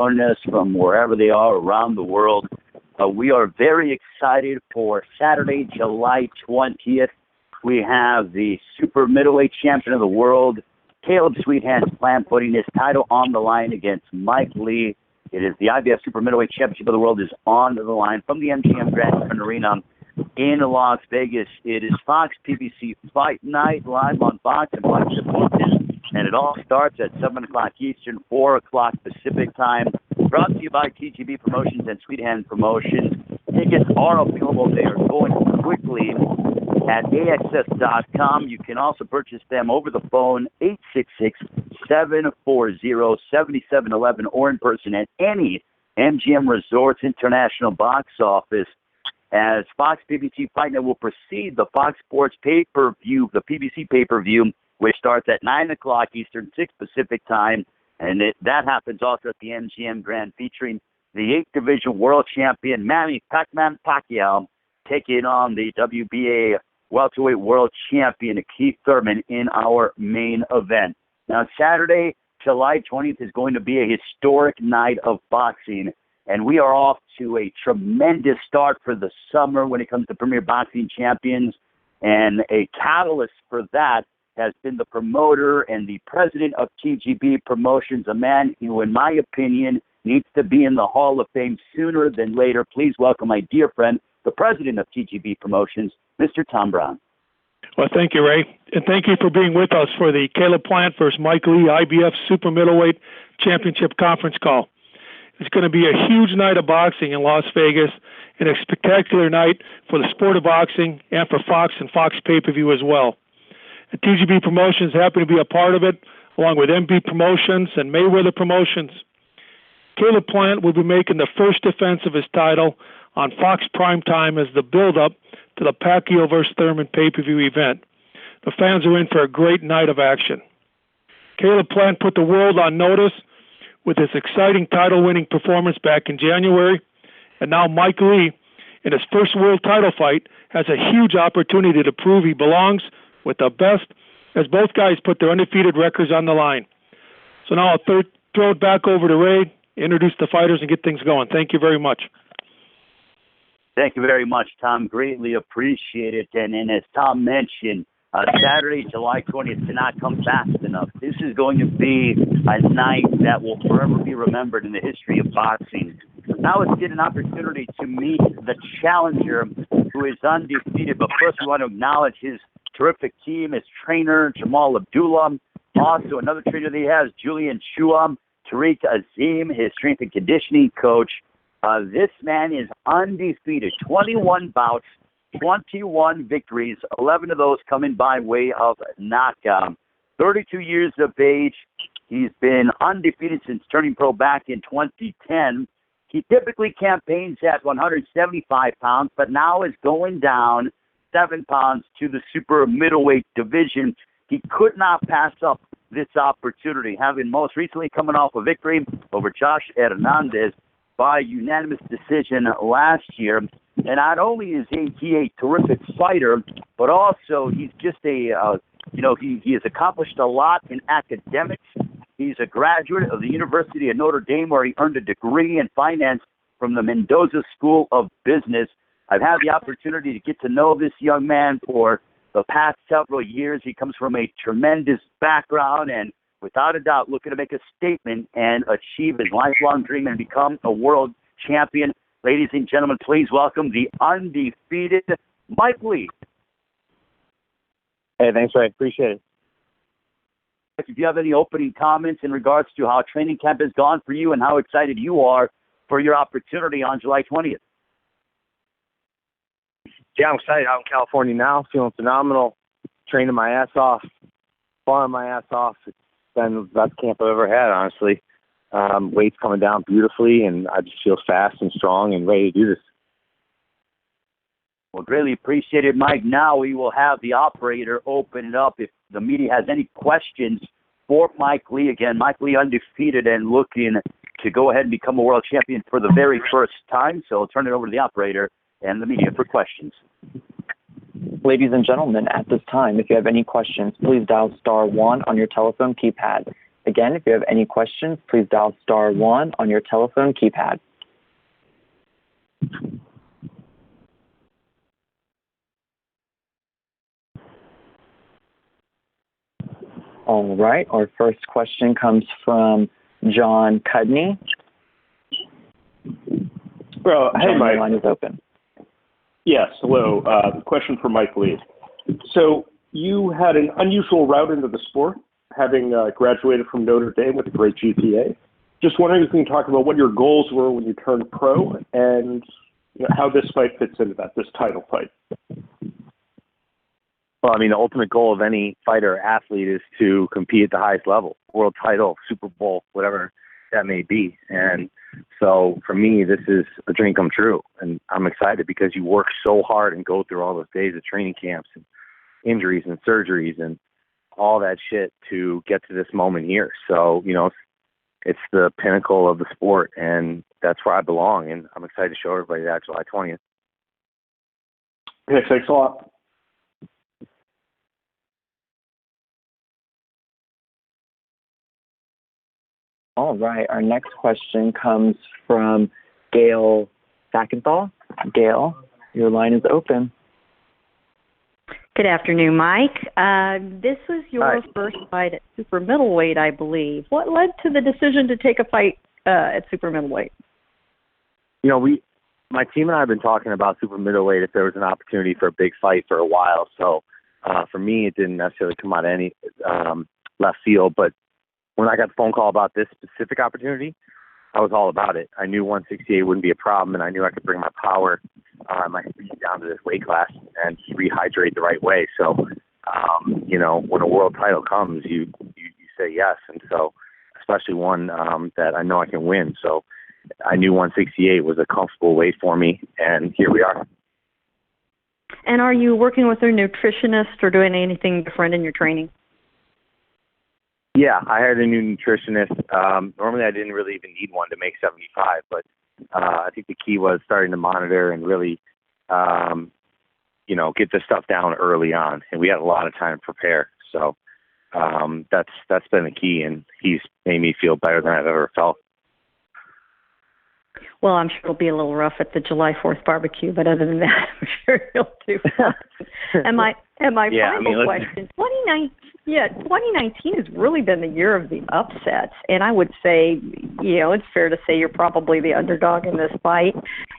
joining us from wherever they are around the world. We are very excited for Saturday, July 20th. We have the super middleweight champion of the world, Caleb Sweethands Plant, putting his title on the line against Mike Lee. It is the IBF Super Middleweight Championship of the World is on the line from the MGM Grand Arena in Las Vegas. It is Fox PBC Fight Night live on Fox and Fox Sports, and it all starts at 7 o'clock Eastern, 4 o'clock Pacific time. Brought to you by TGB Promotions and Sweethand Promotions. Tickets are available. They are going quickly at AXS.com. You can also purchase them over the phone, 866-740-7711, or in person at any MGM Resorts International box office. As Fox PBC Fight Night will precede the Fox Sports pay-per-view, the PBC pay-per-view, which starts at 9 o'clock Eastern, 6 Pacific time. And that happens also at the MGM Grand, featuring the 8th Division World Champion, Manny Pacquiao, taking on the WBA Welterweight World Champion, Keith Thurman, in our main event. Now, Saturday, July 20th, is going to be a historic night of boxing, and we are off to a tremendous start for the summer when it comes to Premier Boxing Champions, and a catalyst for that has been the promoter and the president of TGB Promotions, a man who, in my opinion, needs to be in the Hall of Fame sooner than later. Please welcome my dear friend, the president of TGB Promotions, Mr. Tom Brown. Well, thank you, Ray. And thank you for being with us for the Caleb Plant versus Mike Lee IBF Super Middleweight Championship conference call. It's going to be a huge night of boxing in Las Vegas and a spectacular night for the sport of boxing and for Fox and Fox pay-per-view as well. And TGB Promotions happen to be a part of it, along with MB Promotions and Mayweather Promotions. Caleb Plant will be making the first defense of his title on Fox Primetime as the build-up to the Pacquiao versus Thurman pay-per-view event. The fans are in for a great night of action. Caleb Plant put the world on notice with his exciting title-winning performance back in January, and now Mike Lee, in his first world title fight, has a huge opportunity to prove he belongs with the best, as both guys put their undefeated records on the line. So now I'll throw it back over to Ray, introduce the fighters, and get things going. Thank you very much. Thank you very much, Tom. Greatly appreciate it. And as Tom mentioned, Saturday, July 20th cannot come fast enough. This is going to be a night that will forever be remembered in the history of boxing. Now let's get an opportunity to meet the challenger, who is undefeated. But first, we want to acknowledge his terrific team, his trainer, Jamal Abdullah. Also, another trainer that he has, Julian Chua, Tariq Azim, his strength and conditioning coach. This man is undefeated, 21 bouts, 21 victories, 11 of those coming by way of knockout. 32 years of age. He's been undefeated since turning pro back in 2010. He typically campaigns at 175 pounds, but now is going down 7 pounds to the super middleweight division. He could not pass up this opportunity, having most recently coming off a victory over Josh Hernandez by unanimous decision last year. And not only is he a terrific fighter, but also he's just he has accomplished a lot in academics. He's a graduate of the University of Notre Dame, where he earned a degree in finance from the Mendoza School of Business. I've had the opportunity to get to know this young man for the past several years. He comes from a tremendous background and, without a doubt, looking to make a statement and achieve his lifelong dream and become a world champion. Ladies and gentlemen, please welcome the undefeated Mike Lee. Hey, thanks, Ray. Appreciate it. If you have any opening comments in regards to how training camp has gone for you and how excited you are for your opportunity on July 20th. Yeah, I'm excited. Out in California now, feeling phenomenal, training my ass off, sparring my ass off. It's been the best camp I've ever had, honestly. Weight's coming down beautifully, and I just feel fast and strong and ready to do this. Well, greatly appreciate it, Mike. Now we will have the operator open it up if the media has any questions for Mike Lee. Again, Mike Lee undefeated and looking to go ahead and become a world champion for the very first time. So I'll turn it over to the operator and the media for questions. Ladies and gentlemen, at this time, if you have any questions, please dial *1 on your telephone keypad. Again, if you have any questions, please dial *1 on your telephone keypad. All right, our first question comes from John Cudney. Well, hey, John, Mike. your line is open. Yes, hello. Question for Mike Lee. So you had an unusual route into the sport, having graduated from Notre Dame with a great GPA. Just wondering if you can talk about what your goals were when you turned pro and how this fight fits into that, this title fight. Well, I mean, the ultimate goal of any fighter or athlete is to compete at the highest level, world title, Super Bowl, whatever that may be. And so for me, this is a dream come true. And I'm excited because you work so hard and go through all those days of training camps and injuries and surgeries and all that shit to get to this moment here. So, it's the pinnacle of the sport, and that's where I belong. And I'm excited to show everybody that July 20th. Okay, thanks a lot. All right, our next question comes from Gail Sackenthal. Gail, your line is open. Good afternoon, Mike. This was your Hi. first fight at super middleweight, I believe. What led to the decision to take a fight at super middleweight? My team and I have been talking about super middleweight if there was an opportunity for a big fight for a while. So for me, it didn't necessarily come out of any left field, but when I got the phone call about this specific opportunity, I was all about it. I knew 168 wouldn't be a problem, and I knew I could bring my power, my speed down to this weight class and rehydrate the right way. So, when a world title comes, you say yes. And so, especially one that I know I can win. So I knew 168 was a comfortable weight for me, and here we are. And are you working with a nutritionist or doing anything different in your training? Yeah, I hired a new nutritionist. Normally I didn't really even need one to make 75, but I think the key was starting to monitor and really, get this stuff down early on. And we had a lot of time to prepare. So that's been the key, and he's made me feel better than I've ever felt. Well, I'm sure it'll be a little rough at the July 4th barbecue, but other than that, I'm sure you'll do fine. And my final question, 2019 has really been the year of the upsets, and I would say, it's fair to say you're probably the underdog in this fight.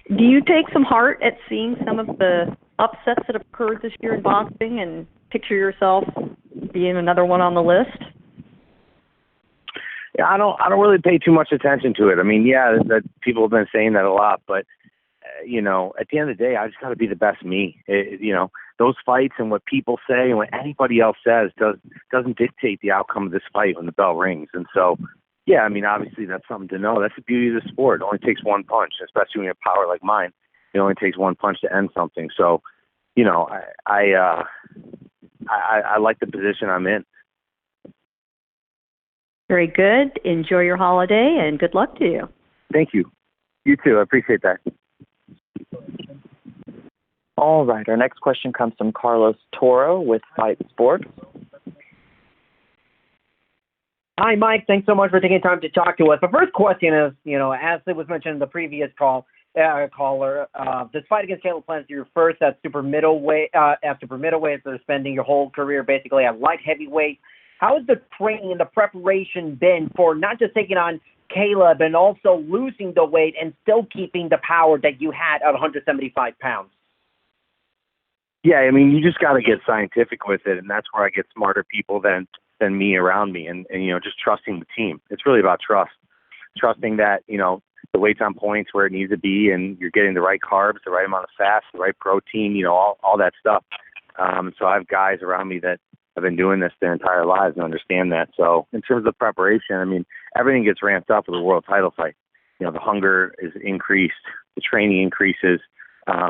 Do you take some heart at seeing some of the upsets that have occurred this year in boxing and picture yourself being another one on the list? Yeah, I don't really pay too much attention to it. I mean, that people have been saying that a lot, but at the end of the day, I just got to be the best me. Those fights and what people say and what anybody else says doesn't dictate the outcome of this fight when the bell rings. And so, yeah, I mean, obviously that's something to know. That's the beauty of the sport. It only takes one punch, especially when you have power like mine. It only takes one punch to end something. So, I like the position I'm in. Very good. Enjoy your holiday, and good luck to you. Thank you. You too. I appreciate that. All right, our next question comes from Carlos Toro with Fight Sports. Hi, Mike. Thanks so much for taking time to talk to us. The first question is, as it was mentioned in the previous caller, this fight against Caleb Plant is your first at super middleweight. After spending your whole career basically at light heavyweight. How has the training and the preparation been for not just taking on Caleb and also losing the weight and still keeping the power that you had at 175 pounds? Yeah, I mean, you just got to get scientific with it, and that's where I get smarter people than me around me, and just trusting the team. It's really about trusting that the weight's on points where it needs to be, and you're getting the right carbs, the right amount of fats, the right protein, all that stuff. So I have guys around me that have been doing this their entire lives and understand that. So in terms of preparation, I mean, everything gets ramped up with a world title fight. The hunger is increased, the training increases,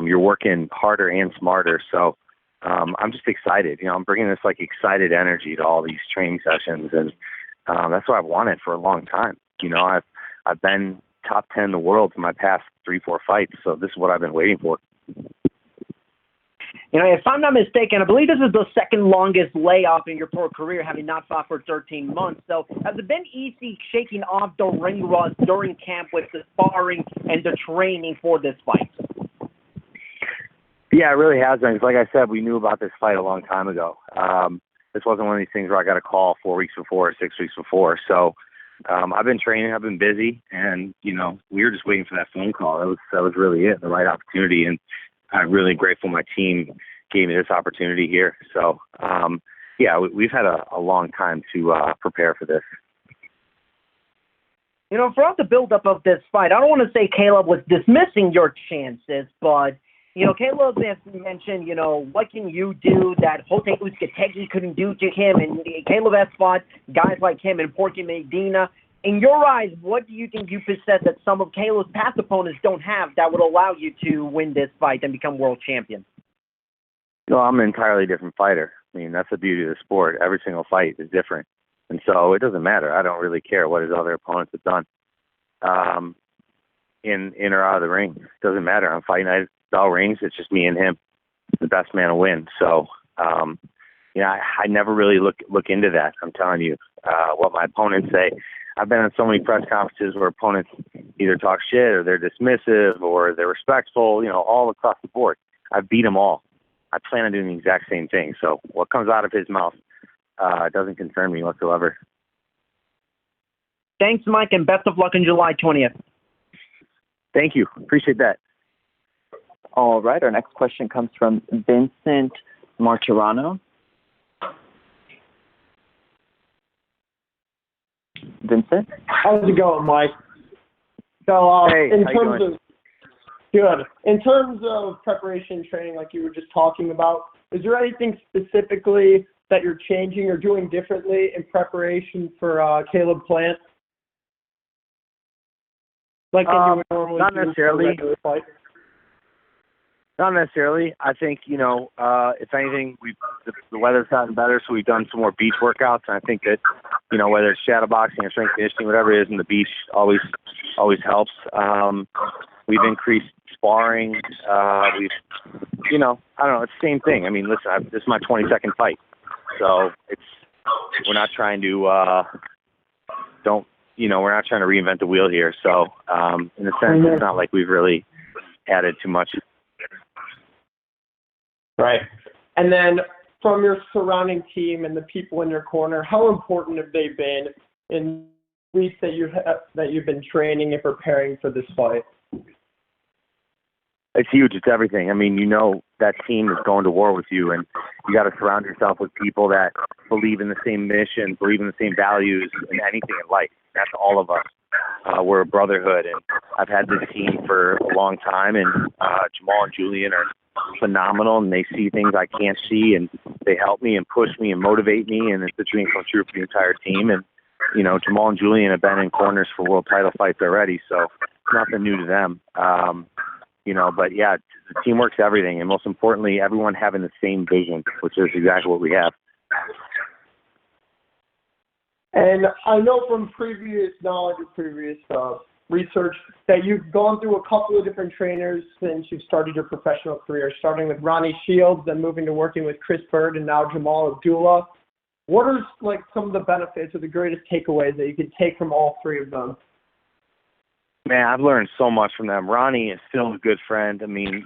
you're working harder and smarter. So I'm just excited. I'm bringing this excited energy to all these training sessions, and that's what I've wanted for a long time. I've been top 10 in the world in my past 3-4 fights, so this is what I've been waiting for. if I'm not mistaken, I believe this is the second longest layoff in your pro career, having not fought for 13 months. So has it been easy shaking off the ring rust during camp with the sparring and the training for this fight? Yeah, it really has been. 'Cause like I said, we knew about this fight a long time ago. This wasn't one of these things where I got a call 4 weeks before or 6 weeks before. So I've been training, I've been busy, and we were just waiting for that phone call. That was really it, the right opportunity, and I'm really grateful my team gave me this opportunity here. So we've had a long time to prepare for this. Throughout the buildup of this fight, I don't want to say Caleb was dismissing your chances, but Caleb has mentioned, what can you do that Jose Uzcategui couldn't do to him? And Caleb has fought guys like him and Porky Medina. In your eyes, what do you think you possess that some of Caleb's past opponents don't have that would allow you to win this fight and become world champion? I'm an entirely different fighter. I mean, that's the beauty of the sport. Every single fight is different. And so it doesn't matter. I don't really care what his other opponents have done in or out of the ring. It doesn't matter. On fight night, bell rings, it's just me and him. The best man will win. So, I never really look into that. I'm telling you what my opponents say. I've been in so many press conferences where opponents either talk shit or they're dismissive or they're respectful, all across the board. I beat them all. I plan on doing the exact same thing. So what comes out of his mouth doesn't concern me whatsoever. Thanks, Mike, and best of luck on July 20th. Thank you. Appreciate that. All right. Our next question comes from Vincent Martirano. Vincent? How's it going, Mike? So, hey, in terms of preparation training, like you were just talking about, is there anything specifically that you're changing or doing differently in preparation for Caleb Plant? Like you would normally not do necessarily. for a regular fight? Not necessarily. I think, if anything, the weather's gotten better, so we've done some more beach workouts. And I think that, whether it's shadow boxing or strength conditioning, whatever it is in the beach always helps. We've increased sparring. I don't know, it's the same thing. I mean, listen, this is my 22nd fight. So we're not trying to, we're not trying to reinvent the wheel here. So in a sense, it's not like we've really added too much. Right. And then from your surrounding team and the people in your corner, how important have they been in the weeks that you've been training and preparing for this fight? It's huge. It's everything. I mean, that team is going to war with you, and you got to surround yourself with people that believe in the same mission, believe in the same values, and anything in life. That's all of us. We're a brotherhood, and I've had this team for a long time, and Jamal and Julian are phenomenal, and they see things I can't see, and they help me and push me and motivate me, and it's a dream come true for the entire team. And Jamal and Julian have been in corners for world title fights already, so it's nothing new to them. But yeah, the teamwork's everything, and most importantly, everyone having the same vision, which is exactly what we have. And I know from previous knowledge or previous research that you've gone through a couple of different trainers since you've started your professional career, starting with Ronnie Shields, then moving to working with Chris Bird, and now Jamal Abdullah. What are some of the benefits or the greatest takeaways that you can take from all three of them? Man, I've learned so much from them. Ronnie is still a good friend. I mean,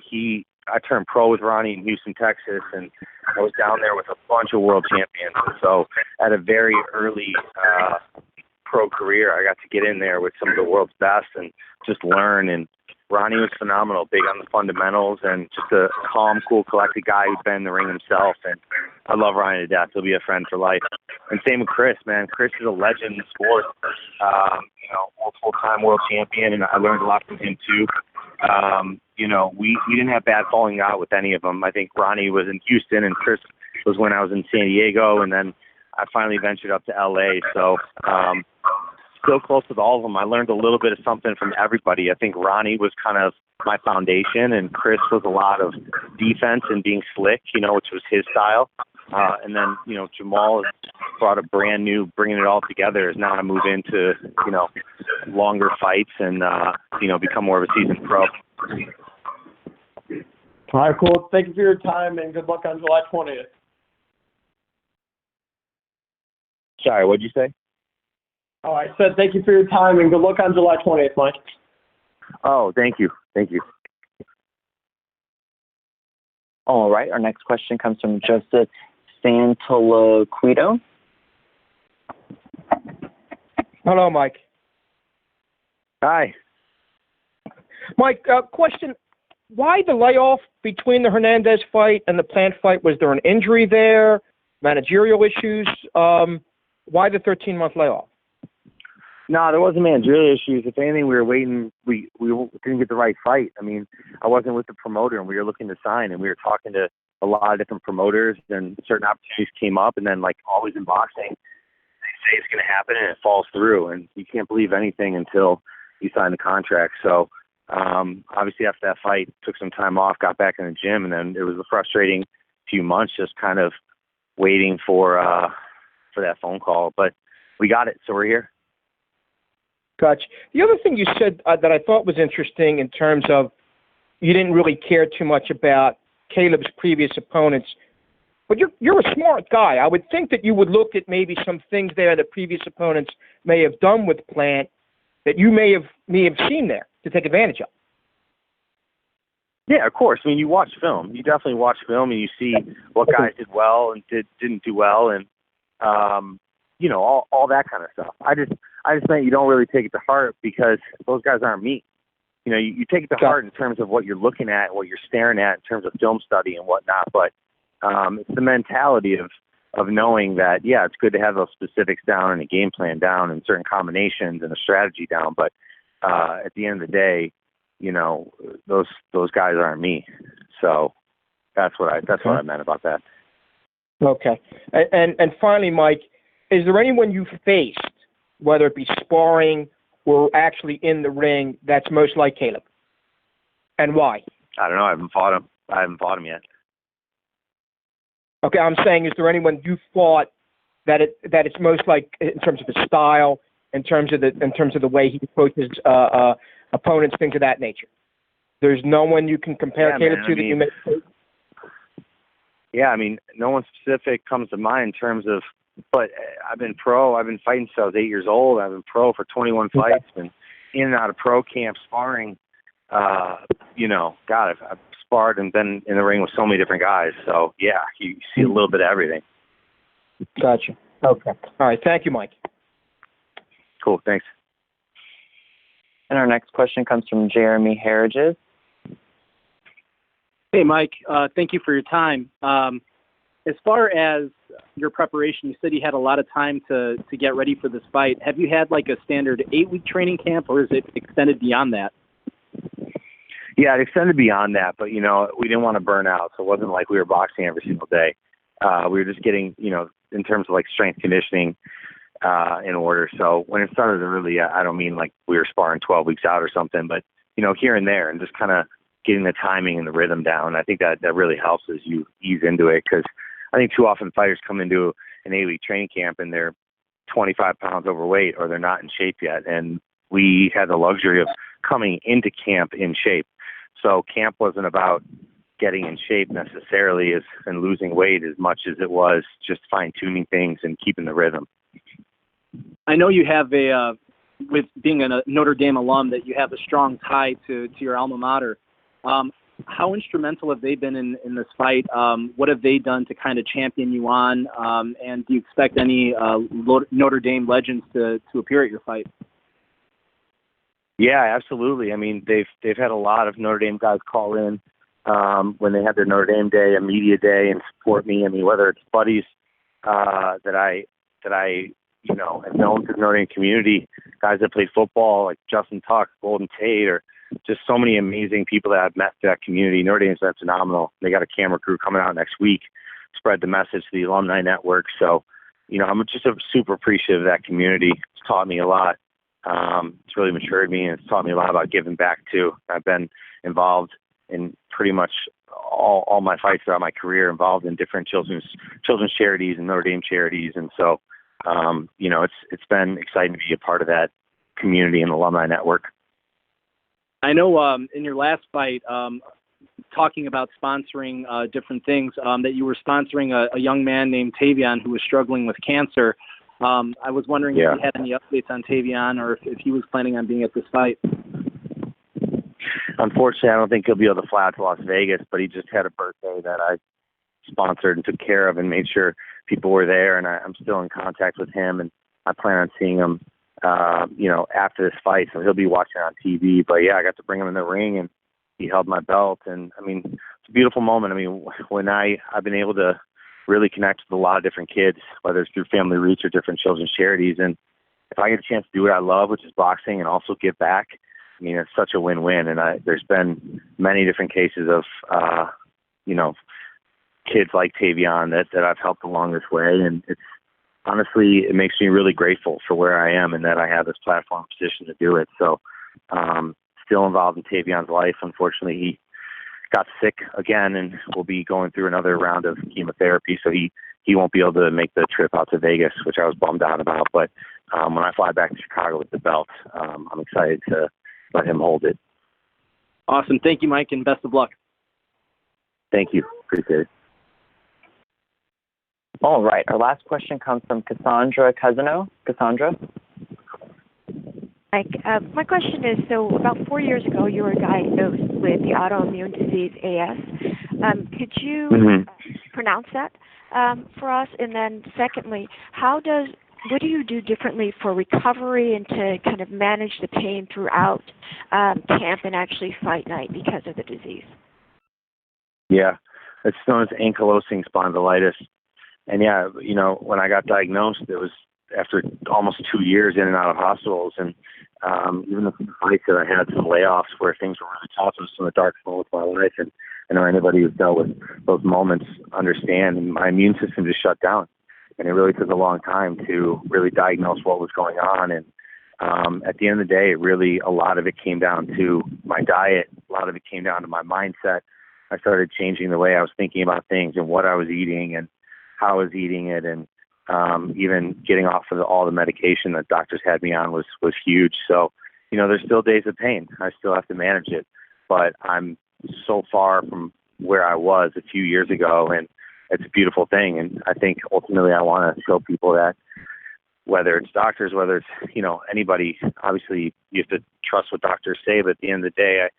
I turned pro with Ronnie in Houston, Texas, and I was down there with a bunch of world champions. So at a very early pro career, I got to get in there with some of the world's best and just learn. And Ronnie was phenomenal, big on the fundamentals, and just a calm, cool, collected guy who's been in the ring himself. And I love Ronnie to death. He'll be a friend for life. And same with Chris, man. Chris is a legend in the sport. Multiple-time world champion, and I learned a lot from him too. We didn't have bad falling out with any of them. I think Ronnie was in Houston, and Chris was when I was in San Diego, and then I finally ventured up to LA. So still close with all of them. I learned a little bit of something from everybody. I think Ronnie was kind of my foundation, and Chris was a lot of defense and being slick, which was his style. And then, Jamal has brought a brand new, bringing it all together as now I move into, longer fights and, become more of a seasoned pro. All right, cool. Thank you for your time, and good luck on July 20th. Sorry, what'd you say? Oh, I said thank you for your time, and good luck on July 20th, Mike. Oh, thank you. Thank you. All right. Our next question comes from Joseph Santoloquido. Hello, Mike. Hi. Mike, question. Why the layoff between the Hernandez fight and the Plant fight? Was there an injury there? Managerial issues? Why the 13-month layoff? No, there wasn't managerial issues. If anything, we were waiting. We didn't get the right fight. I mean, I wasn't with the promoter, and we were looking to sign, and we were talking to a lot of different promoters, and certain opportunities came up, and then, like always in boxing, they say it's going to happen, and it falls through, and you can't believe anything until you sign the contract. So, obviously, after that fight, took some time off, got back in the gym, and then it was a frustrating few months just kind of waiting for that phone call. But we got it, so we're here. Gotcha. The other thing you said that I thought was interesting in terms of you didn't really care too much about Caleb's previous opponents, but you're a smart guy. I would think that you would look at maybe some things there that previous opponents may have done with Plant that you may have seen there to take advantage of. Yeah, of course. I mean, you watch film. You definitely watch film, and you see what guys did well and didn't do well, and all that kind of stuff. I just meant you don't really take it to heart because those guys aren't me. You take it to heart in terms of what you're looking at, what you're staring at in terms of film study and whatnot. But it's the mentality of knowing that, yeah, it's good to have those specifics down and a game plan down and certain combinations and a strategy down. But at the end of the day, those guys aren't me. So that's what I meant about that. Okay. And finally, Mike, is there anyone you faced, whether it be sparring or actually in the ring, that's most like Caleb? And why? I don't know. I haven't fought him yet. Okay, I'm saying, is there anyone you fought that it's most like in terms of his style, in terms of the way he approaches opponents, things of that nature? There's no one you can compare Caleb to that you may. Yeah, I mean, no one specific comes to mind in terms of. But I've been pro. I've been fighting since I was 8 years old. I've been pro for 21 fights, and in and out of pro camp sparring. I've sparred and been in the ring with so many different guys. So yeah, you see a little bit of everything. Gotcha. Okay. All right. Thank you, Mike. Cool. Thanks. And our next question comes from Jeremy Harriges. Hey, Mike. Thank you for your time. As far as your preparation, you said you had a lot of time to get ready for this fight. Have you had like a standard 8-week training camp, or is it extended beyond that? Yeah, it extended beyond that, but, we didn't want to burn out, so it wasn't like we were boxing every single day. We were just getting, in terms of like strength conditioning in order. So when it started to really, I don't mean like we were sparring 12 weeks out or something, but, here and there and just kind of getting the timing and the rhythm down. I think that really helps as you ease into it, because I think too often fighters come into an 8-week training camp and they're 25 pounds overweight or they're not in shape yet. And we had the luxury of coming into camp in shape. So camp wasn't about getting in shape necessarily and losing weight as much as it was just fine-tuning things and keeping the rhythm. I know you have with being a Notre Dame alum, that you have a strong tie to your alma mater. How instrumental have they been in this fight? What have they done to kind of champion you on? And do you expect any Notre Dame legends to appear at your fight? Yeah, absolutely. I mean, they've had a lot of Notre Dame guys call in when they had their Notre Dame day, a media day, and support me. I mean, whether it's buddies that I have known through the Notre Dame community, guys that played football like Justin Tuck, Golden Tate, or just so many amazing people that I've met through that community. Notre Dame's been phenomenal. They got a camera crew coming out next week, spread the message to the alumni network. So, I'm just super appreciative of that community. It's taught me a lot. It's really matured me, and it's taught me a lot about giving back too. I've been involved in pretty much all my fights throughout my career, involved in different children's charities and Notre Dame charities. And so, it's been exciting to be a part of that community and alumni network. I know in your last fight, talking about sponsoring different things, that you were sponsoring a young man named Tavion who was struggling with cancer. I was wondering if you had any updates on Tavion or if he was planning on being at this fight. Unfortunately, I don't think he'll be able to fly out to Las Vegas, but he just had a birthday that I sponsored and took care of and made sure people were there, and I'm still in contact with him, and I plan on seeing him, after this fight, so he'll be watching on TV. But, yeah, I got to bring him in the ring, and he held my belt, and, I mean, it's a beautiful moment. I mean, when I've been able to really connect with a lot of different kids, whether it's through Family Roots or different children's charities, and if I get a chance to do what I love, which is boxing, and also give back, I mean, it's such a win-win, and there's been many different cases of, kids like Tavion that I've helped along this way, and it's honestly, it makes me really grateful for where I am and that I have this platform position to do it. So, still involved in Tavion's life. Unfortunately, he got sick again and will be going through another round of chemotherapy, so he won't be able to make the trip out to Vegas, which I was bummed out about. But when I fly back to Chicago with the belt, I'm excited to let him hold it. Awesome. Thank you, Mike, and best of luck. Thank you. Appreciate it. All right. Our last question comes from Cassandra Cousineau. Cassandra? Mike, my question is, so about 4 years ago, you were diagnosed with the autoimmune disease AS. Could you pronounce that for us? And then secondly, what do you do differently for recovery and to kind of manage the pain throughout camp and actually fight night because of the disease? Yeah, it's known as ankylosing spondylitis. And yeah, when I got diagnosed, it was after almost 2 years in and out of hospitals. And even the fights that I had some layoffs where things were really tough, it was some of the dark moments of my life. And I know anybody who's dealt with those moments understand. And my immune system just shut down. And it really took a long time to really diagnose what was going on. And at the end of the day, really a lot of it came down to my diet. A lot of it came down to my mindset. I started changing the way I was thinking about things and what I was eating and how I was eating it, and even getting off of all the medication that doctors had me on was huge. So, there's still days of pain. I still have to manage it, but I'm so far from where I was a few years ago, and it's a beautiful thing. And I think ultimately I want to show people that whether it's doctors, whether it's, anybody, obviously you have to trust what doctors say, but at the end of the day,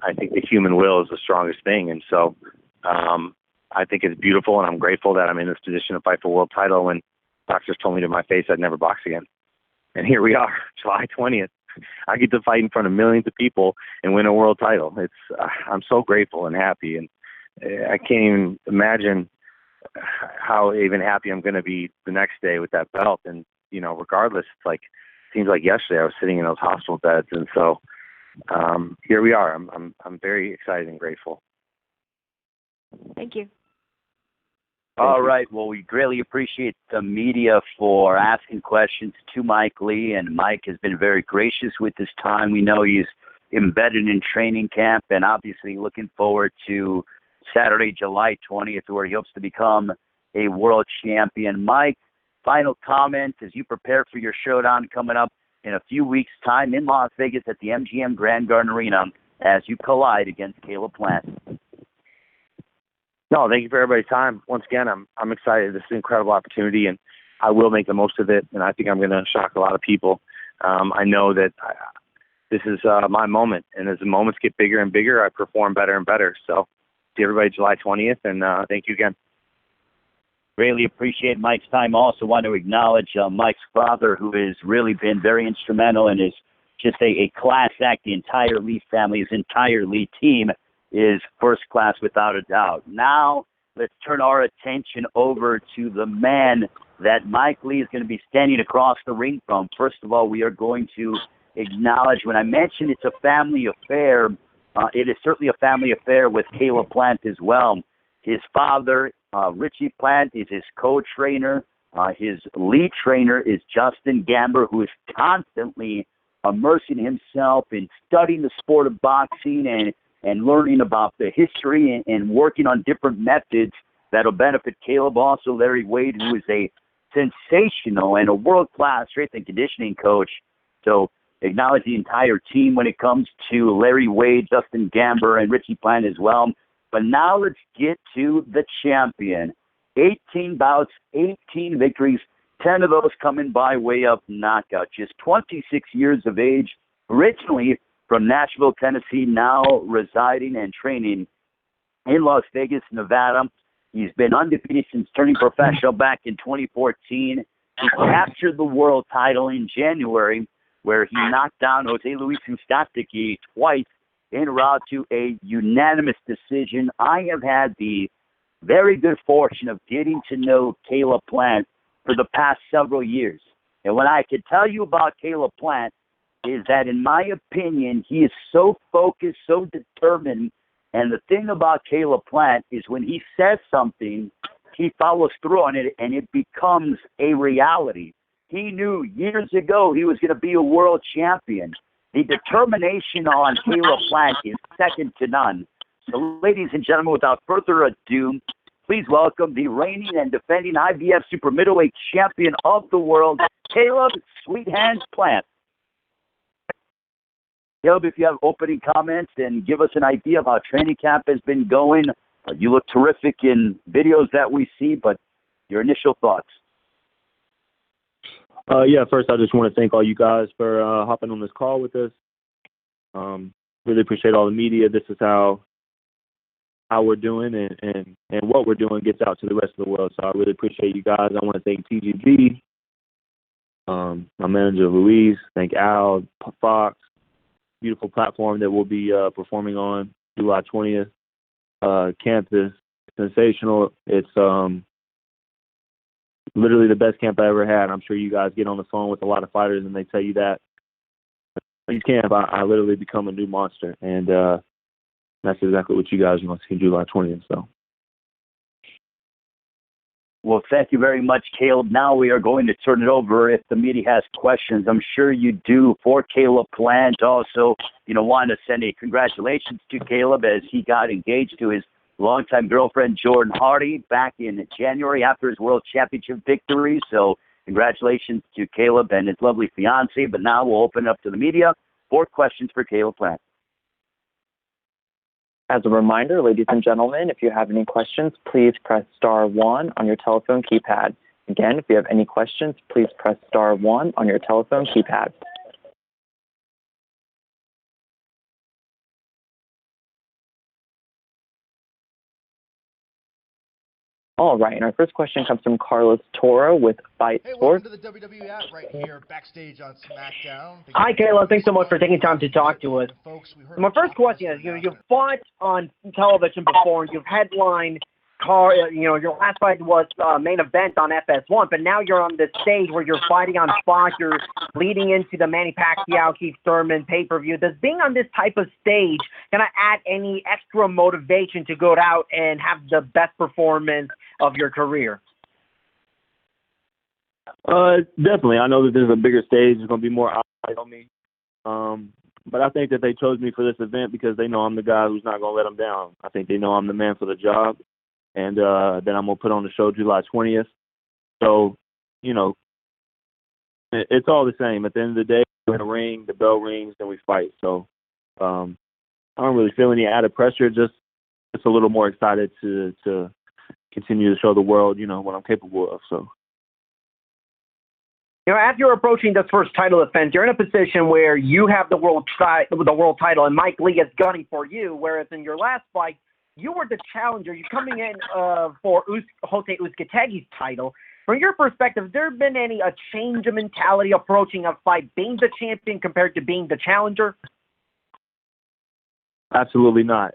I think the human will is the strongest thing. And so, I think it's beautiful, and I'm grateful that I'm in this position to fight for a world title when doctors told me to my face I'd never box again. And here we are, July 20th. I get to fight in front of millions of people and win a world title. I'm so grateful and happy, and I can't even imagine how even happy I'm going to be the next day with that belt. And, regardless, it seems like yesterday I was sitting in those hospital beds. And so here we are. I'm very excited and grateful. Thank you. All right. Well, we greatly appreciate the media for asking questions to Mike Lee, and Mike has been very gracious with his time. We know he's embedded in training camp and obviously looking forward to Saturday, July 20th, where he hopes to become a world champion. Mike, final comment as you prepare for your showdown coming up in a few weeks' time in Las Vegas at the MGM Grand Garden Arena as you collide against Caleb Plant. No, thank you for everybody's time. Once again, I'm excited. This is an incredible opportunity, and I will make the most of it, and I think I'm going to shock a lot of people. I know that this is my moment, and as the moments get bigger and bigger, I perform better and better. So see everybody July 20th, and thank you again. Greatly appreciate Mike's time. Also want to acknowledge Mike's father, who has really been very instrumental and is just a class act. The entire Lee family, his entire Lee team is first class without a doubt. Now, let's turn our attention over to the man that Mike Lee is going to be standing across the ring from. First of all, we are going to acknowledge, when I mentioned it's a family affair, it is certainly a family affair with Caleb Plant as well. His father, Richie Plant, is his co-trainer. His lead trainer is Justin Gamber, who is constantly immersing himself in studying the sport of boxing and learning about the history and working on different methods that will benefit Caleb. Also, Larry Wade, who is a sensational and a world-class strength and conditioning coach. So acknowledge the entire team when it comes to Larry Wade, Justin Gamber, and Richie Plant as well. But now let's get to the champion. 18 bouts, 18 victories, 10 of those coming by way of knockout. Just 26 years of age, originally from Nashville, Tennessee, now residing and training in Las Vegas, Nevada. He's been undefeated since turning professional back in 2014. He captured the world title in January, where he knocked down Jose Luis Ustastiki twice en route to a unanimous decision. I have had the very good fortune of getting to know Caleb Plant for the past several years. And what I can tell you about Caleb Plant is that, in my opinion, he is so focused, so determined. And the thing about Caleb Plant is when he says something, he follows through on it, and it becomes a reality. He knew years ago he was going to be a world champion. The determination on Caleb Plant is second to none. So, ladies and gentlemen, without further ado, please welcome the reigning and defending IBF super middleweight champion of the world, Caleb Sweet Hands Plant. Caleb, if you have opening comments and give us an idea of how training camp has been going. You look terrific in videos that we see, but your initial thoughts. Yeah, first I just want to thank all you guys for hopping on this call with us. Really appreciate all the media. This is how we're doing and what we're doing gets out to the rest of the world. So I really appreciate you guys. I want to thank TGG, my manager Louise, thank Al, Fox, beautiful platform that we'll be performing on July 20th. Camp is sensational. It's literally the best camp I ever had. I'm sure you guys get on the phone with a lot of fighters and they tell you that. Each camp, I literally become a new monster, and that's exactly what you guys are going to see July 20th. So. Well, thank you very much, Caleb. Now we are going to turn it over if the media has questions. I'm sure you do for Caleb Plant. Also, want to send a congratulations to Caleb as he got engaged to his longtime girlfriend, Jordan Hardy, back in January after his world championship victory. So congratulations to Caleb and his lovely fiance. But now we'll open it up to the media for questions for Caleb Plant. As a reminder, ladies and gentlemen, if you have any questions, please press star 1 on your telephone keypad. Again, if you have any questions, please press star 1 on your telephone keypad. All right, and our first question comes from Carlos Toro with Fight Sports. Welcome to the WWE app right here, backstage on SmackDown. Hi, Caleb. Thanks so much for taking time to talk to us. My first question is, you've fought on television before, and you've headlined, your last fight was main event on FS1, but now you're on this stage where you're fighting on Fox, you're leading into the Manny Pacquiao, Keith Thurman pay-per-view. Does being on this type of stage, can I add any extra motivation to go out and have the best performance of your career? Definitely. I know that there's a bigger stage. There's going to be more eyes on me. But I think that they chose me for this event because they know I'm the guy who's not going to let them down. I think they know I'm the man for the job. And then I'm going to put on the show July 20th. So, it's all the same. At the end of the day, we're in the ring, the bell rings, and we fight. So I don't really feel any added pressure, just a little more excited to continue to show the world, what I'm capable of. So. As you're approaching this first title defense, you're in a position where you have the world title, and Mike Lee is gunning for you, whereas in your last fight, you were the challenger. You're coming in for Jose Uzcategui's title. From your perspective, has there been a change of mentality approaching a fight being the champion compared to being the challenger? Absolutely not.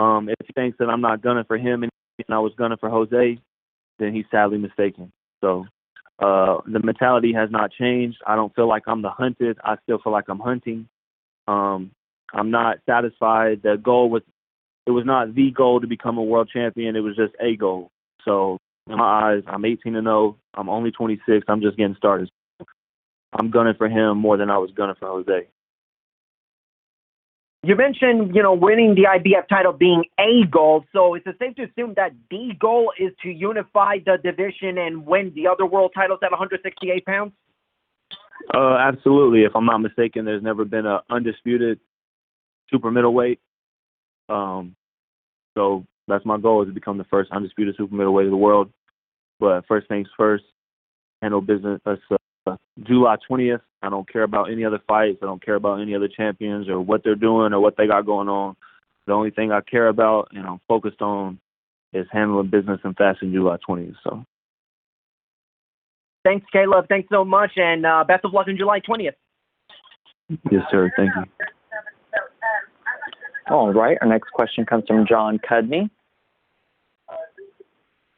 If he thinks that I'm not gunning for him and I was gunning for Jose, then he's sadly mistaken. So the mentality has not changed. I don't feel like I'm the hunted. I still feel like I'm hunting. I'm not satisfied. The goal was, it was not the goal to become a world champion. It was just a goal. So in my eyes, I'm 18-0. I'm only 26. I'm just getting started. I'm gunning for him more than I was gunning for Jose. You mentioned, winning the IBF title being a goal. So is it safe to assume that the goal is to unify the division and win the other world titles at 168 pounds? Absolutely. If I'm not mistaken, there's never been an undisputed super middleweight. So that's my goal, is to become the first undisputed super middleweight of the world. But first things first, handle business. July 20th. I don't care about any other fights. I don't care about any other champions or what they're doing or what they got going on. The only thing I care about and I'm focused on is handling business and fasting July 20th. So. Thanks, Caleb. Thanks so much, and best of luck on July 20th. Yes, sir. Thank you. All right. Our next question comes from John Cudney.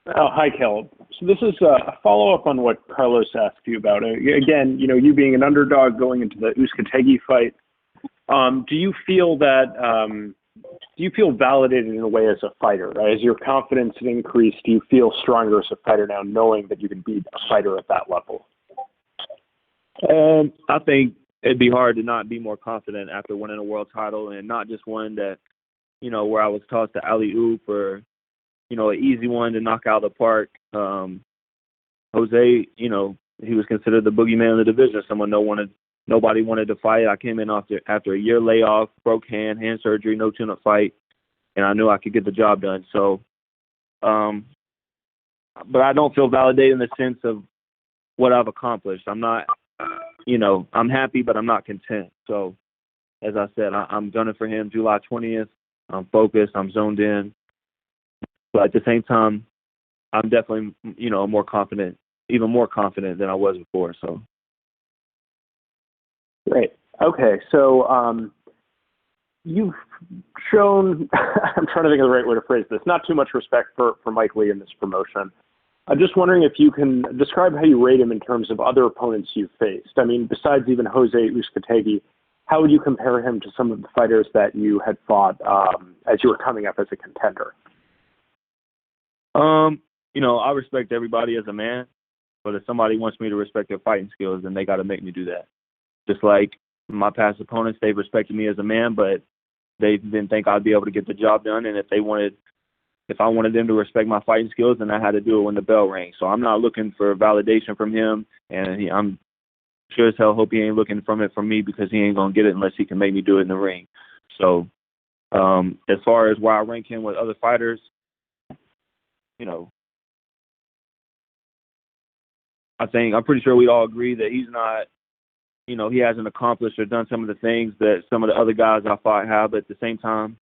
Oh, hi, Caleb. So this is a follow-up on what Carlos asked you about. Again, you being an underdog going into the Uzcategui fight, do you feel validated in a way as a fighter? Right? As your confidence increased, do you feel stronger as a fighter now, knowing that you can beat a fighter at that level? I think it'd be hard to not be more confident after winning a world title, and not just one that, where I was tossed to alley-oop or, an easy one to knock out of the park. Jose, he was considered the boogeyman of the division, someone nobody wanted to fight. I came in after a year layoff, broke hand surgery, no tune-up fight, and I knew I could get the job done. So, but I don't feel validated in the sense of what I've accomplished. I'm not, I'm happy, but I'm not content. So, as I said, I'm gunning for him July 20th. I'm focused. I'm zoned in. But at the same time, I'm definitely, more confident, even more confident than I was before. So. Great. Okay. So you've shown, I'm trying to think of the right way to phrase this, not too much respect for Mike Lee in this promotion. I'm just wondering if you can describe how you rate him in terms of other opponents you've faced. I mean, besides even Jose Uzcategui, how would you compare him to some of the fighters that you had fought as you were coming up as a contender? I respect everybody as a man, but if somebody wants me to respect their fighting skills, then they got to make me do that. Just like my past opponents, they've respected me as a man, but they didn't think I'd be able to get the job done. And if I wanted them to respect my fighting skills, then I had to do it when the bell rang. So I'm not looking for validation from him, and I'm sure as hell hope he ain't looking from it from me, because he ain't gonna get it unless he can make me do it in the ring. So as far as where I rank him with other fighters, I'm pretty sure we all agree that he's not, he hasn't accomplished or done some of the things that some of the other guys I fought have. But at the same time,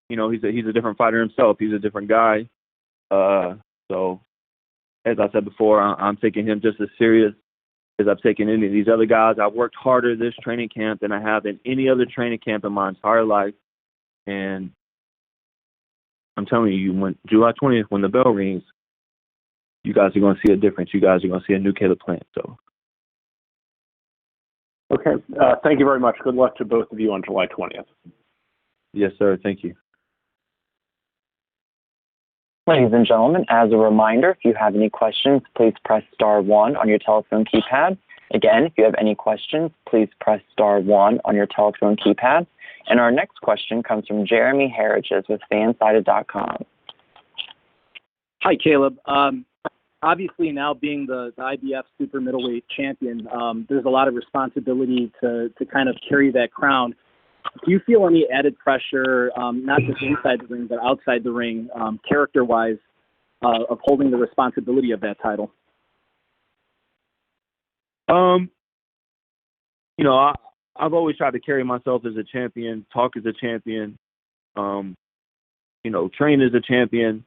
he's a different fighter himself. He's a different guy. So as I said before, I'm taking him just as serious as I've taken any of these other guys. I've worked harder this training camp than I have in any other training camp in my entire life. And I'm telling you, when July 20th, when the bell rings, you guys are going to see a difference. You guys are going to see a new Caleb Plant. So. Okay. Thank you very much. Good luck to both of you on July 20th. Yes, sir. Thank you. Ladies and gentlemen, as a reminder, if you have any questions, please press star 1 on your telephone keypad. Again, if you have any questions, please press star 1 on your telephone keypad. And our next question comes from Jeremy Harriges with Fansided.com. Hi, Caleb. Obviously, now being the IBF super middleweight champion, there's a lot of responsibility to kind of carry that crown. Do you feel any added pressure, not just inside the ring, but outside the ring, character-wise, of holding the responsibility of that title? I've always tried to carry myself as a champion, talk as a champion, train as a champion.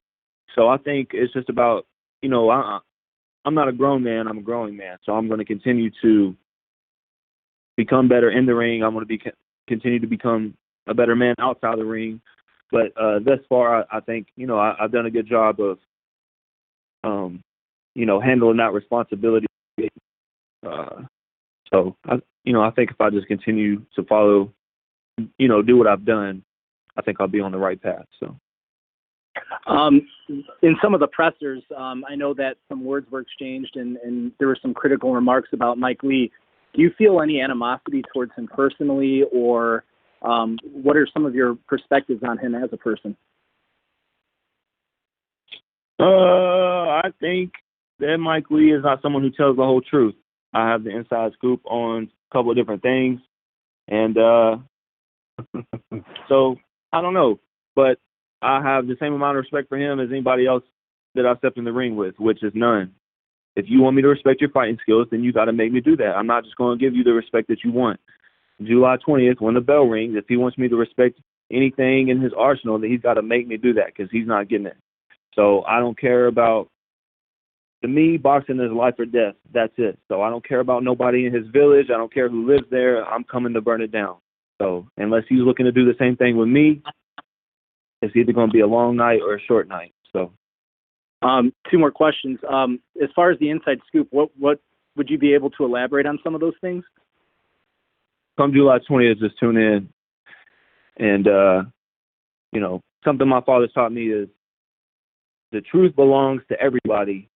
So I think it's just about, I'm not a grown man, I'm a growing man. So I'm going to continue to become better in the ring. I'm going to continue to become a better man outside the ring. But thus far, I think, I've done a good job of, handling that responsibility. So, I think if I just continue to follow, do what I've done, I think I'll be on the right path. So. In some of the pressers, I know that some words were exchanged and there were some critical remarks about Mike Lee. Do you feel any animosity towards him personally, or what are some of your perspectives on him as a person? I think that Mike Lee is not someone who tells the whole truth. I have the inside scoop on a couple of different things. And so I don't know. but I have the same amount of respect for him as anybody else that I stepped in the ring with, which is none. If you want me to respect your fighting skills, then you got to make me do that. I'm not just going to give you the respect that you want. July 20th, when the bell rings, if he wants me to respect anything in his arsenal, then he's got to make me do that because he's not getting it. So I don't care about, to me, boxing is life or death. That's it. So I don't care about nobody in his village. I don't care who lives there. I'm coming to burn it down. So unless he's looking to do the same thing with me, it's either going to be a long night or a short night. So, 2 more questions. As far as the inside scoop, what would you be able to elaborate on some of those things? Come July 20th, just tune in. And, something my father taught me is the truth belongs to everybody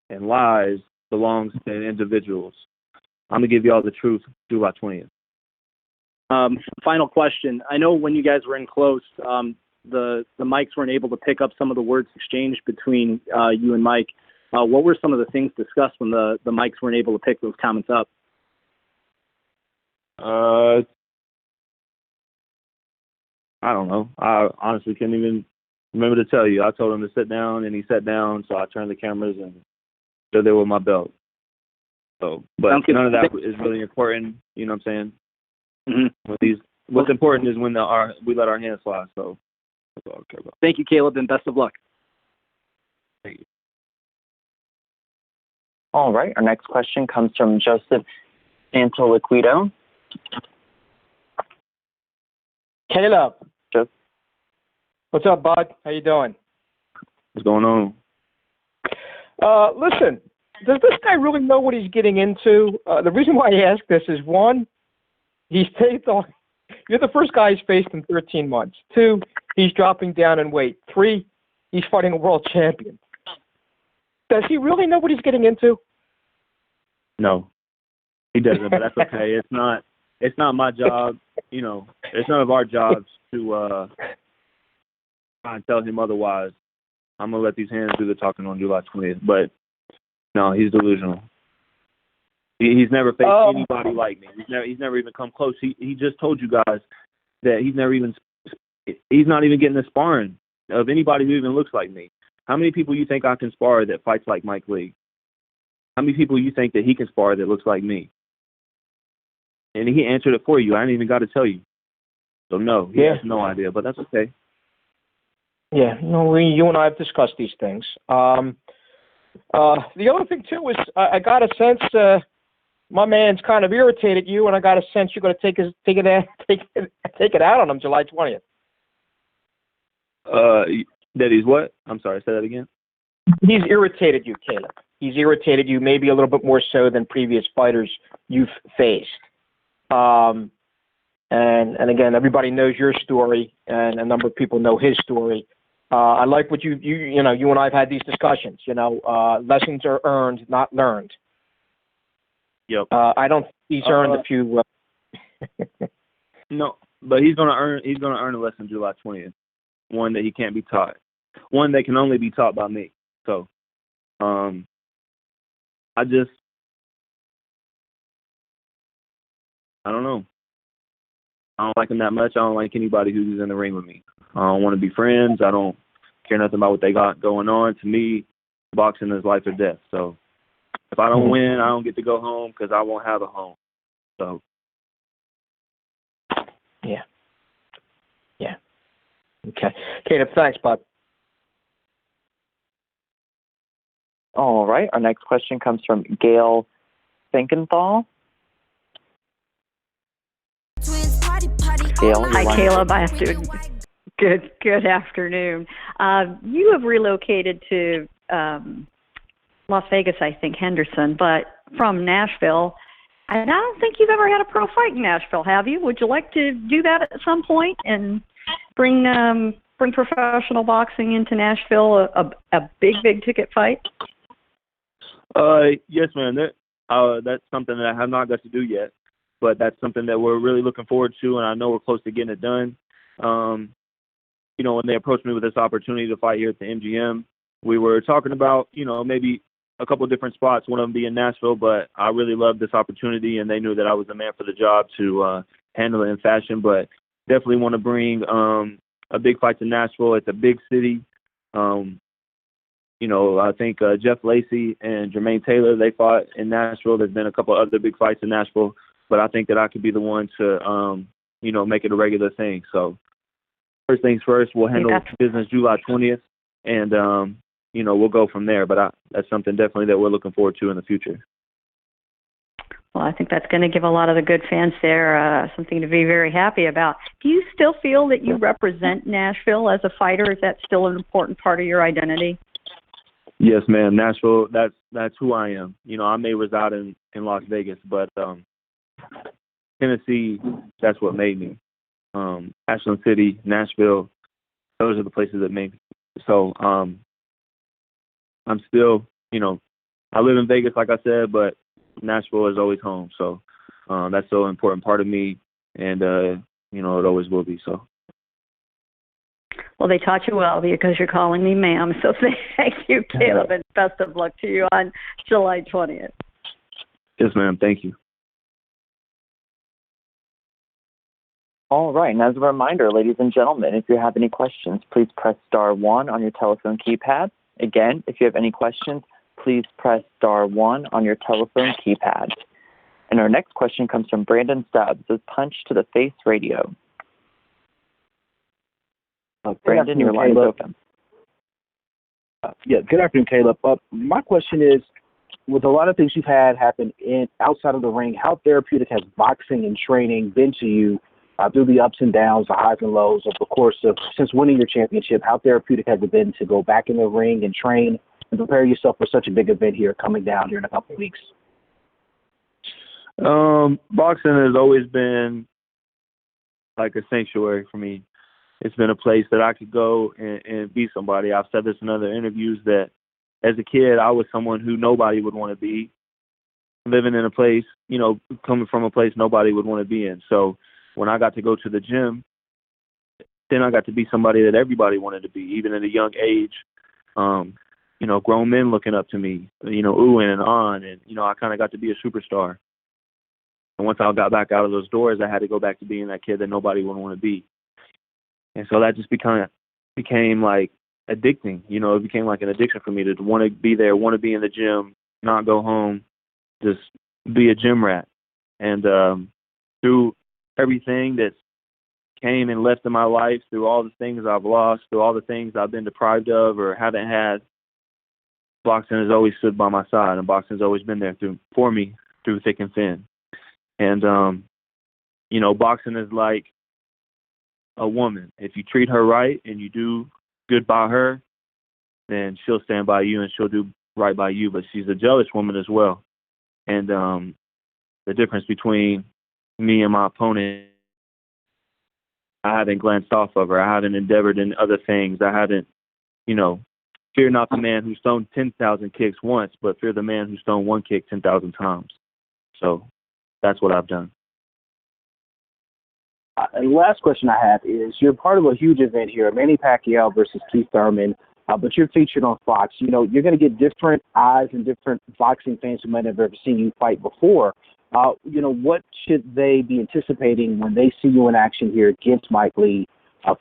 and lies belongs to individuals. I'm going to give you all the truth July 20th. Final question. I know when you guys were in close, the mics weren't able to pick up some of the words exchanged between you and Mike. What were some of the things discussed when the mics weren't able to pick those comments up? I don't know. I honestly can't even remember to tell you. I told him to sit down, and he sat down, so I turned the cameras and stood there with my belt. So, but none of that is really important. You know what I'm saying? Mm-hmm. What's important is when we let our hands fly. So that's all I care about. Thank you, Caleb, and best of luck. Thank you. All right. Our next question comes from Joseph Santoliquido. Caleb. Jeff. What's up, bud? How you doing? What's going on? Listen, does this guy really know what he's getting into? The reason why I ask this is, 1, he's faced on. You're the first guy he's faced in 13 months. 2, he's dropping down in weight. 3, he's fighting a world champion. Does he really know what he's getting into? No, he doesn't. But that's okay. It's not my job. It's none of our jobs to try and tell him otherwise. I'm gonna let these hands do the talking on July 20th. But no, he's delusional. He's never faced anybody like me. He's never even come close. He just told you guys that he's not even getting the sparring of anybody who even looks like me. How many people you think I can spar that fights like Mike Lee? How many people you think that he can spar that looks like me? And he answered it for you. I ain't even got to tell you. So no, he has no idea, but that's okay. Yeah, you and I have discussed these things. The other thing too is I got a sense my man's kind of irritated you, and I got a sense you're going to take it out on him July 20th. That he's what? I'm sorry, say that again. He's irritated you, Caleb. He's irritated you maybe a little bit more so than previous fighters you've faced. And again, everybody knows your story, and a number of people know his story. I like what you and I have had these discussions. Lessons are earned, not learned. Yep. I don't think he's earned a few. No, but he's gonna earn a lesson July 20th. One that he can't be taught. One that can only be taught by me. So, I don't know. I don't like him that much. I don't like anybody who's in the ring with me. I don't want to be friends. I don't care nothing about what they got going on. To me, boxing is life or death. So if I don't win, I don't get to go home because I won't have a home. So. Yeah. Okay. Caleb, thanks, bud. All right. Our next question comes from Gail Finkenthal. Gail, hi, Caleb. Good afternoon. You have relocated to Las Vegas, I think, Henderson, but from Nashville. And I don't think you've ever had a pro fight in Nashville, have you? Would you like to do that at some point and bring professional boxing into Nashville, a big ticket fight? Yes, ma'am. That's something that I have not got to do yet, but that's something that we're really looking forward to, and I know we're close to getting it done. When they approached me with this opportunity to fight here at the MGM, we were talking about, maybe a couple of different spots, one of them being Nashville, but I really loved this opportunity, and they knew that I was the man for the job to handle it in fashion, but definitely want to bring a big fight to Nashville. It's a big city. I think Jeff Lacey and Jermaine Taylor, they fought in Nashville. There's been a couple other big fights in Nashville, but I think that I could be the one to, make it a regular thing. So first things first, we'll handle business July 20th, and, we'll go from there. But that's something definitely that we're looking forward to in the future. Well, I think that's going to give a lot of the good fans there something to be very happy about. Do you still feel that you represent Nashville as a fighter? Is that still an important part of your identity? Yes, ma'am. Nashville, that's who I am. I may reside in Las Vegas, but Tennessee, that's what made me. Ashland City, Nashville, those are the places that made me. So I'm still, I live in Vegas, like I said, but Nashville is always home. So that's so important part of me, and, it always will be so. Well, they taught you well because you're calling me ma'am. So thank you, Caleb, and best of luck to you on July 20th. Yes, ma'am. Thank you. All right. And as a reminder, ladies and gentlemen, if you have any questions, please press star 1 on your telephone keypad. Again, if you have any questions, please press star 1 on your telephone keypad. And our next question comes from Brandon Stubbs with Punch to the Face Radio. Brandon, your line is open. Good afternoon, Caleb. My question is, with a lot of things you've had happen outside of the ring, how therapeutic has boxing and training been to you through the ups and downs, the highs and lows of the course of since winning your championship? How therapeutic has it been to go back in the ring and train and prepare yourself for such a big event here coming down here in a couple of weeks? Boxing has always been like a sanctuary for me. It's been a place that I could go and be somebody. I've said this in other interviews that as a kid, I was someone who nobody would want to be, living in a place, coming from a place nobody would want to be in. So when I got to go to the gym, then I got to be somebody that everybody wanted to be, even at a young age. Grown men looking up to me, oohing and on, and, I kind of got to be a superstar. And once I got back out of those doors, I had to go back to being that kid that nobody would want to be. And so that just became like addicting. It became like an addiction for me to want to be there, want to be in the gym, not go home, just be a gym rat. And through everything that came and left in my life, through all the things I've lost, through all the things I've been deprived of or haven't had, boxing has always stood by my side, and boxing has always been there for me through thick and thin. And, boxing is like a woman. If you treat her right and you do good by her, then she'll stand by you and she'll do right by you. But she's a jealous woman as well. And the difference between me and my opponent, I haven't glanced off of her. I haven't endeavored in other things. I haven't, fear not the man who's thrown 10,000 kicks once, but fear the man who's thrown one kick 10,000 times. So that's what I've done. And the last question I have is, you're part of a huge event here, Manny Pacquiao versus Keith Thurman, but you're featured on Fox. You're going to get different eyes and different boxing fans who might have ever seen you fight before. What should they be anticipating when they see you in action here against Mike Lee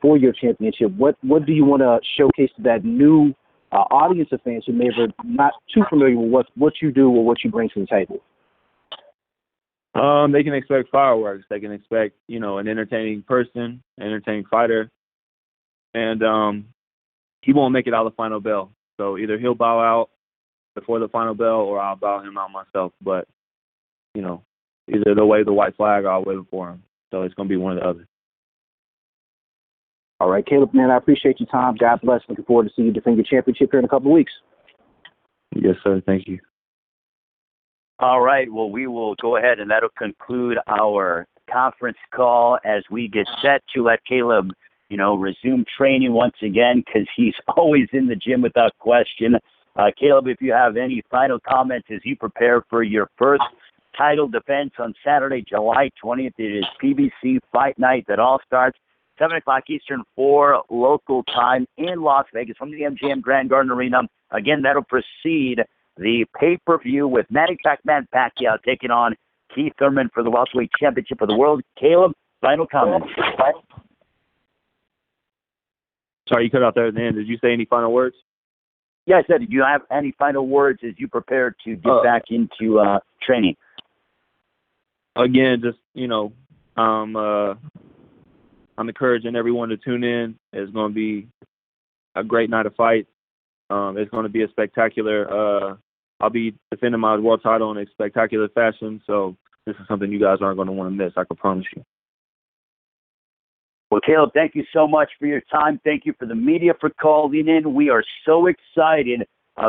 for your championship? What do you want to showcase to that new audience of fans who may have not too familiar with what you do or what you bring to the table? They can expect fireworks. They can expect, an entertaining person, entertaining fighter. And he won't make it out of the final bell. So either he'll bow out before the final bell or I'll bow him out myself. But, either they'll wave the white flag or I'll wave it for him. So it's going to be one or the other. All right, Caleb, man, I appreciate your time. God bless. Looking forward to see you defend your championship here in a couple of weeks. Yes, sir. Thank you. All right. Well, we will go ahead, and that'll conclude our conference call as we get set to let Caleb, resume training once again, because he's always in the gym without question. Caleb, if you have any final comments as you prepare for your first title defense on Saturday, July 20th. It is PBC Fight Night that all starts 7 o'clock Eastern, 4 local time in Las Vegas from the MGM Grand Garden Arena. Again, that'll precede the pay-per-view with Manny Pac-Man Pacquiao taking on Keith Thurman for the welterweight championship of the world. Caleb, final comments. Sorry, you cut out there at the end. Did you say any final words? Yeah, I said, do you have any final words as you prepare to get back into training? Again, just, I'm encouraging everyone to tune in. It's going to be a great night of fights. It's going to be a spectacular. I'll be defending my world title in a spectacular fashion. So this is something you guys aren't going to want to miss. I can promise you. Well, Caleb, thank you so much for your time. Thank you for the media for calling in. We are so excited.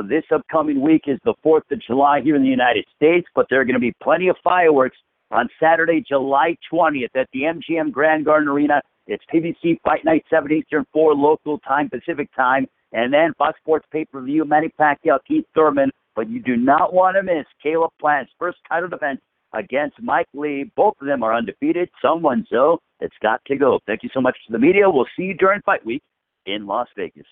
This upcoming week is the 4th of July here in the United States, but there are going to be plenty of fireworks on Saturday, July 20th at the MGM Grand Garden Arena. It's PBC Fight Night, 7 Eastern, 4 local time, Pacific time, and then Fox Sports pay-per-view, Manny Pacquiao, Keith Thurman. But you do not want to miss Caleb Plant's first title defense against Mike Lee. Both of them are undefeated. Someone so it's got to go. Thank you so much to the media. We'll see you during fight week in Las Vegas.